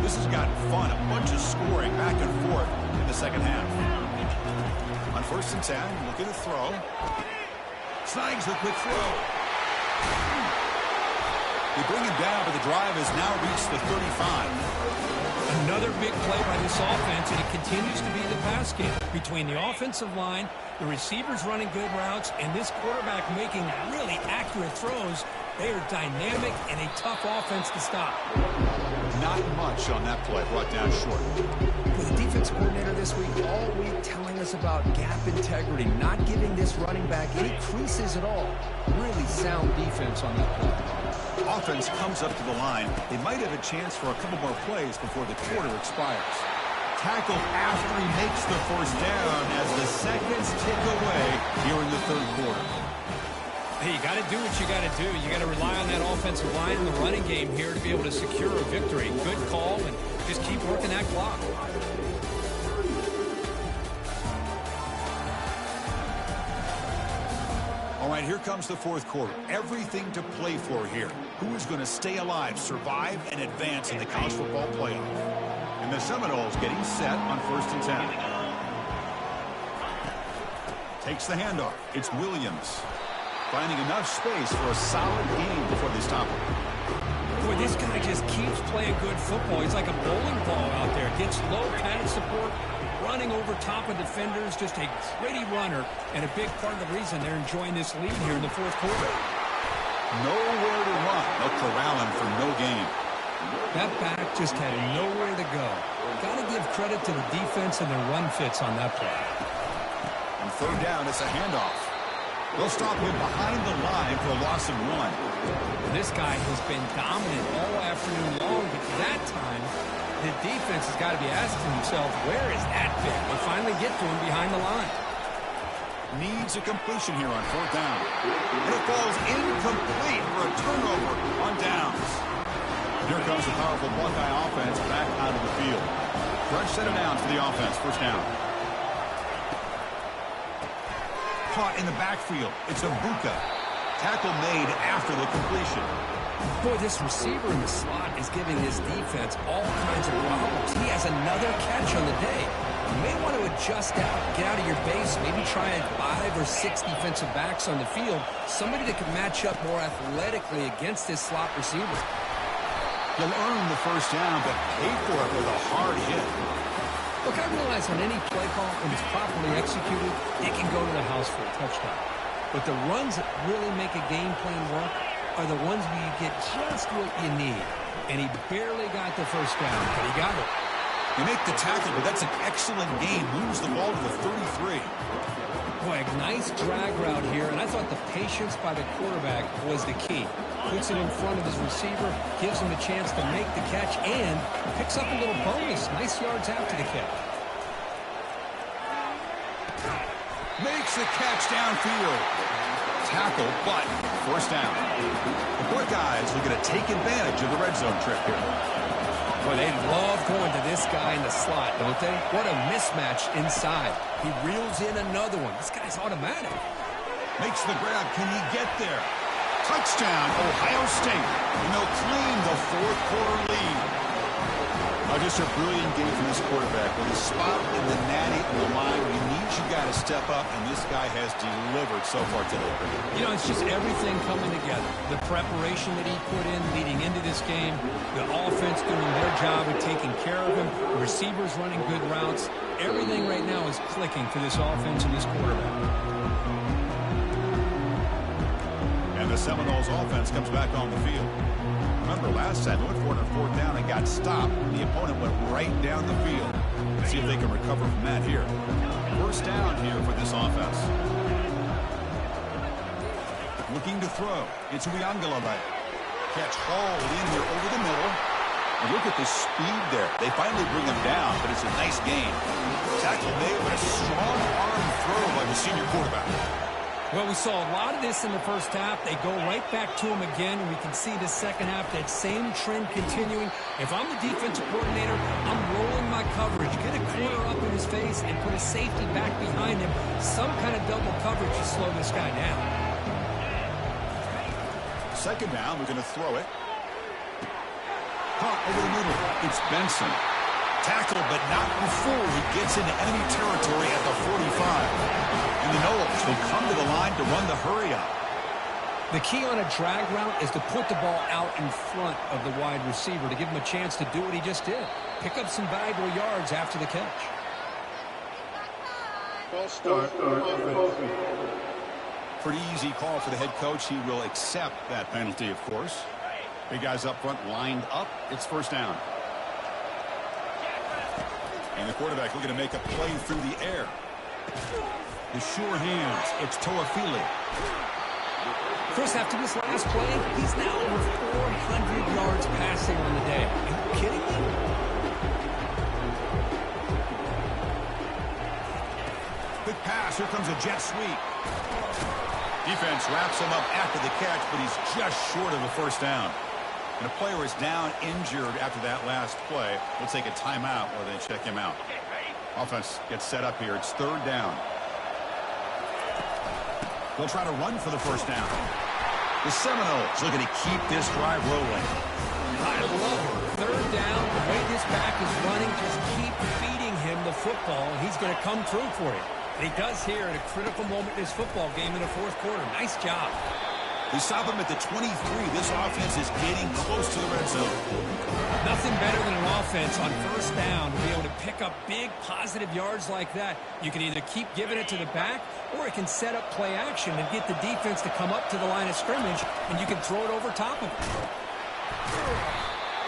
This has gotten fun. A bunch of scoring back and forth in the second half. On 1st and 10, looking to throw. Snags the quick throw. They bring him down, but the drive has now reached the 35. Another big play by this offense, and it continues to be the pass game. Between the offensive line, the receivers running good routes, and this quarterback making really accurate throws, they are dynamic and a tough offense to stop. Not much on that play, brought down short. With the defense coordinator this week, all week telling us about gap integrity, not giving this running back any creases at all. Really sound defense on that play. Offense comes up to the line. They might have a chance for a couple more plays before the quarter expires. Tackled after he makes the first down as the seconds tick away here in the third quarter. Hey, you got to do what you got to do. You got to rely on that offensive line in the running game here to be able to secure a victory. Good call, and just keep working that clock. All right, here comes the fourth quarter. Everything to play for here. Who is going to stay alive, survive, and advance in the college football playoff? And the Seminoles getting set on 1st and 10. Takes the handoff. It's Williams. Finding enough space for a solid gain before they stop him. Boy, this guy just keeps playing good football. He's like a bowling ball out there. Gets low padded support, running over top of defenders. Just a gritty runner, and a big part of the reason they're enjoying this lead here in the fourth quarter. Nowhere to run. They'll corral him for no gain. That back just had nowhere to go. Got to give credit to the defense and their run fits on that play. On third down, it's a handoff. They'll stop him behind the line for a loss of 1. This guy has been dominant all afternoon long, but that time, the defense has got to be asking themselves, where is that fit? They finally get to him behind the line. Needs a completion here on 4th down. And it falls incomplete for a turnover on downs. Here comes the powerful Buckeye offense back out of the field. Fresh set of downs for the offense. First down. Caught in the backfield. It's Abuka. Tackle made after the completion. Boy, this receiver in the slot is giving his defense all kinds of problems. He has another catch on the day. You may want to adjust out, get out of your base, maybe try 5 or 6 defensive backs on the field, somebody that can match up more athletically against this slot receiver. You'll earn the first down, but pay for it with a hard hit. Look, I realize on any play call, when it's properly executed, it can go to the house for a touchdown. But the runs that really make a game plan work are the ones where you get just what you need. And he barely got the first down, but he got it. You make the tackle, but that's an excellent game. Moves the ball to the 33. Boy, a nice drag route here, and I thought the patience by the quarterback was the key. Puts it in front of his receiver, gives him a chance to make the catch, and picks up a little bonus. Nice yards after the catch. Makes the catch downfield. Tackle, but first down. The Buckeyes are going to take advantage of the red zone trip here. Boy, they love going to this guy in the slot, don't they? What a mismatch inside. He reels in another one. This guy's automatic. Makes the grab. Can he get there? Touchdown, Ohio State. And they'll claim the fourth quarter lead. Just a brilliant game from this quarterback. With a spot in the natty and the line, you need you got to step up, and this guy has delivered so far today. You know, it's just everything coming together. The preparation that he put in leading into this game, the offense doing their job of taking care of him, the receivers running good routes. Everything right now is clicking for this offense and this quarterback. And the Seminoles offense comes back on the field. Remember, last time they went for it on fourth down and got stopped. The opponent went right down the field. Let's see if they can recover from that here. First down here for this offense. Looking to throw. It's Ncaa25. Catch hauled in here over the middle. And look at the speed there. They finally bring him down, but it's a nice gain. Tackle made with a strong arm throw by the senior quarterback. Well, we saw a lot of this in the first half. They go right back to him again, and we can see the second half, that same trend continuing. If I'm the defensive coordinator, I'm rolling my coverage, get a corner up in his face, and put a safety back behind him. Some kind of double coverage to slow this guy down. Second down, we're going to throw it. Caught over the middle. It's Benson. Tackle, but not before he gets into enemy territory at the 45. And the Noles will come to the line to run the hurry-up. The key on a drag route is to put the ball out in front of the wide receiver to give him a chance to do what he just did. Pick up some valuable yards after the catch. Pretty easy call for the head coach. He will accept that penalty, of course. Big guys up front lined up. It's first down. And the quarterback looking to make a play through the air. The sure hands. It's Toafili. Chris, after this last play, he's now over 400 yards passing on the day. Are you kidding me? Quick pass. Here comes a jet sweep. Defense wraps him up after the catch, but he's just short of a first down. And a player is down injured after that last play. We'll take a timeout or they check him out. Offense gets set up here. It's third down. They'll try to run for the first down. The Seminoles looking to keep this drive rolling. I love it. Third down, the way this back is running, just keep feeding him the football, and he's going to come through for you. And he does here at a critical moment in this football game in the fourth quarter. Nice job. They stop him at the 23. This offense is getting close to the red zone. Nothing better than an offense on first down to be able to pick up big positive yards like that. You can either keep giving it to the back, or it can set up play action and get the defense to come up to the line of scrimmage, and you can throw it over top of it.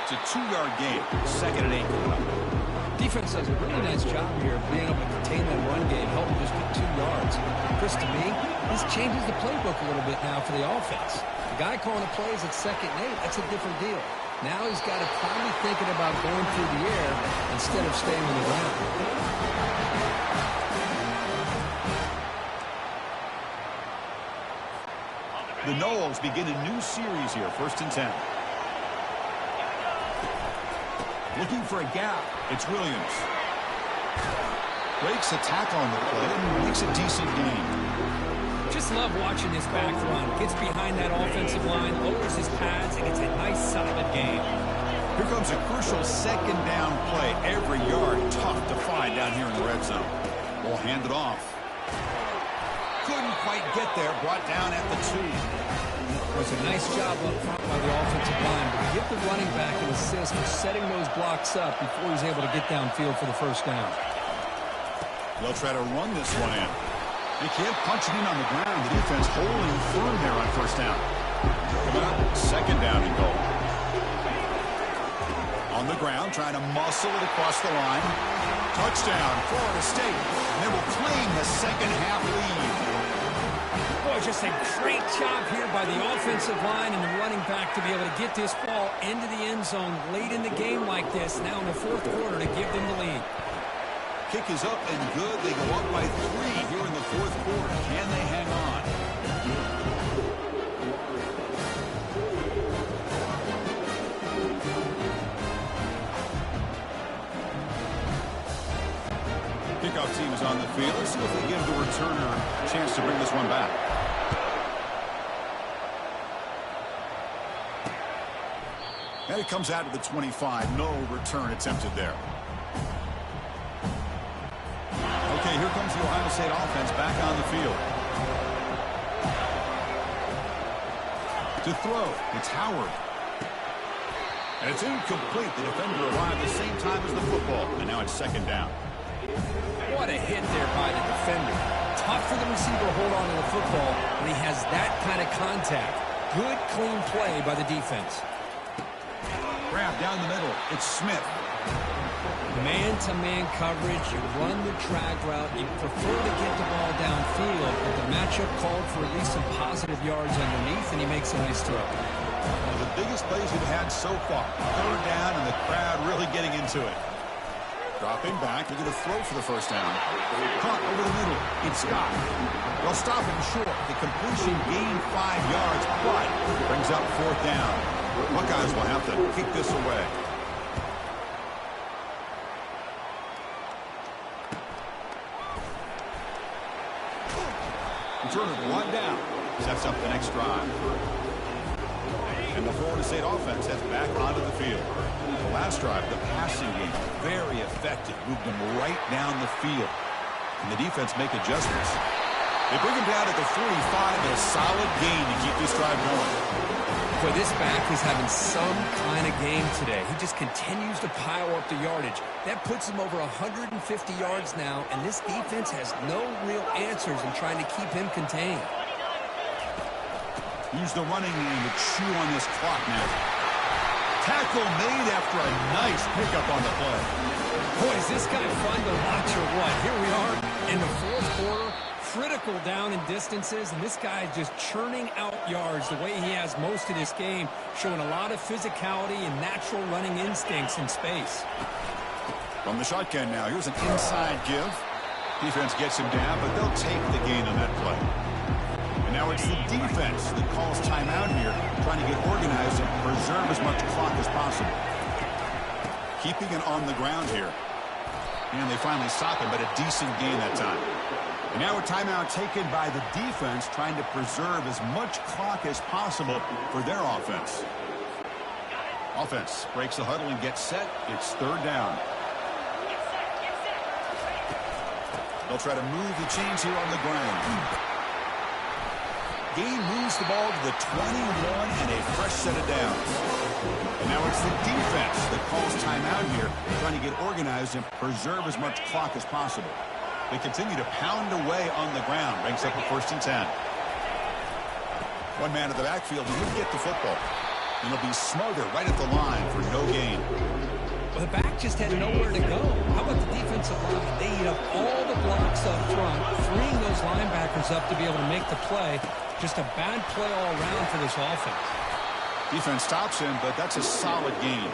It's a 2-yard gain. Second and 8 coming up. Defense does a really nice job here of being able to contain that run game, help him just get 2 yards. Chris, to me, this changes the playbook a little bit now for the offense. The guy calling the plays at second and 8, that's a different deal. Now he's got to probably thinking about going through the air instead of staying on the ground. The Noles begin a new series here, first and 10. Looking for a gap. It's Williams. Breaks a tackle on the play and makes a decent gain. Just just love watching this back run. Gets behind that offensive line, lowers his pads, and gets a nice, solid gain. Here comes a crucial second down play. Every yard tough to find down here in the red zone. Ball handed off. Couldn't quite get there. Brought down at the 2. It was a nice job up front by the offensive line, but give the running back an assist for setting those blocks up before he's able to get downfield for the first down. They'll try to run this one in. They can't punch it in on the ground. The defense holding firm there on first down. Coming up, second down and goal. On the ground, trying to muscle it across the line. Touchdown, Florida State. And they will claim the second half lead. Boy, just a great job here by the offensive line and the running back to be able to get this ball into the end zone late in the game like this, now in the fourth quarter, to give them the lead. Kick is up and good. They go up by 3 here in the fourth quarter. Can they hang on? Kickoff team is on the field. Let's see if they give the returner a chance to bring this one back. And it comes out to the 25. No return attempted there. Okay, here comes the Ohio State offense back on the field. To throw, it's Howard. And it's incomplete. The defender arrived the same time as the football. And now it's second down. What a hit there by the defender. Tough for the receiver to hold on to the football when he has that kind of contact. Good, clean play by the defense. Grab down the middle. It's Smith. Man-to-man coverage, you run the drag route, you prefer to get the ball downfield, but the matchup called for at least some positive yards underneath, and he makes a nice throw. One of the biggest plays we've had so far. Third down, and the crowd really getting into it. Dropping back, they're going to throw for the first down. Caught over the middle. It's Scott. They'll stop him short. The completion gained 5 yards, but brings up fourth down. Buckeyes will have to kick this away. Returner one down. Sets up the next drive. And the Florida State offense heads back onto the field. The last drive, the passing game, very effective. Moved them right down the field. And the defense make adjustments. They bring him down at the 45, and a solid gain to keep this drive going. Boy, this back is having some kind of game today. He just continues to pile up the yardage. That puts him over 150 yards now, and this defense has no real answers in trying to keep him contained. Use the running game to chew on this clock now. Tackle made after a nice pickup on the play. Boy, is this guy fun to watch or what? Here we are in the fourth quarter. Critical down in distances, and this guy is just churning out yards the way he has most of this game, showing a lot of physicality and natural running instincts in space. From the shotgun now, here's an inside give. Defense gets him down, but they'll take the gain on that play. And now it's the defense that calls timeout here, trying to get organized and preserve as much clock as possible. Keeping it on the ground here. And they finally stop him, but a decent gain that time. And now a timeout taken by the defense, trying to preserve as much clock as possible for their offense. Offense breaks the huddle and gets set. It's third down. They'll try to move the chains here on the ground. Gain moves the ball to the 21 and a fresh set of downs. And now it's the defense that calls timeout here, trying to get organized and preserve as much clock as possible. They continue to pound away on the ground. Brings up a 1st and 10. One man in the backfield, he would get the football. And he'll be smothered right at the line for no gain. Well, the back just had nowhere to go. How about the defensive line? They eat up all the blocks up front, freeing those linebackers up to be able to make the play. Just a bad play all around for this offense. Defense stops him, but that's a solid gain.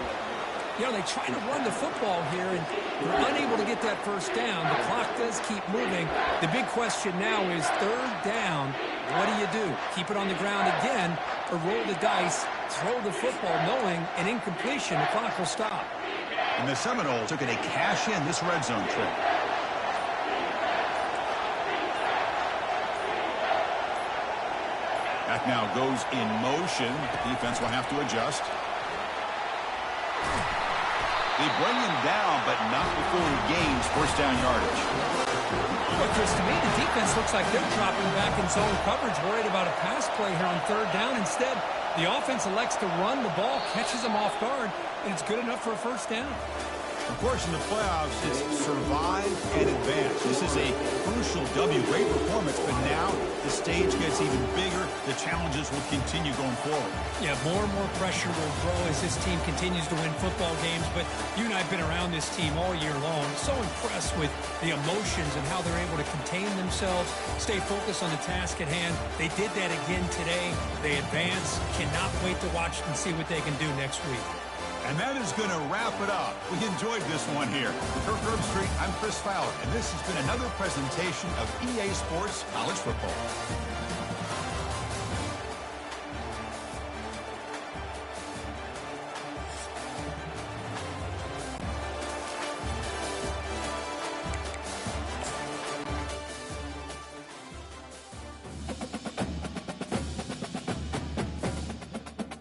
You know, they try to run the football here, and they're unable to get that first down. The clock does keep moving. The big question now is third down. What do? Keep it on the ground again, or roll the dice, throw the football, knowing an incompletion, the clock will stop. And the Seminoles looking to cash in this red zone trip. now goes in motion. Defense will have to adjust. They bring him down, but not before he gains first down yardage. Well, Chris, to me, the defense looks like they're dropping back in zone coverage, worried about a pass play here on third down. Instead, the offense elects to run the ball, catches them off guard, and it's good enough for a first down. Of course, in the playoffs, it's survive and advance. This is a crucial W. Great performance, but now the stage gets even bigger. The challenges will continue going forward. Yeah, more and more pressure will grow as this team continues to win football games. But you and I have been around this team all year long. So impressed with the emotions and how they're able to contain themselves, stay focused on the task at hand. They did that again today. They advance. Cannot wait to watch and see what they can do next week. And that is going to wrap it up. We enjoyed this one here. For Kirk Herbstreit, I'm Chris Fowler, and this has been another presentation of EA Sports College Football.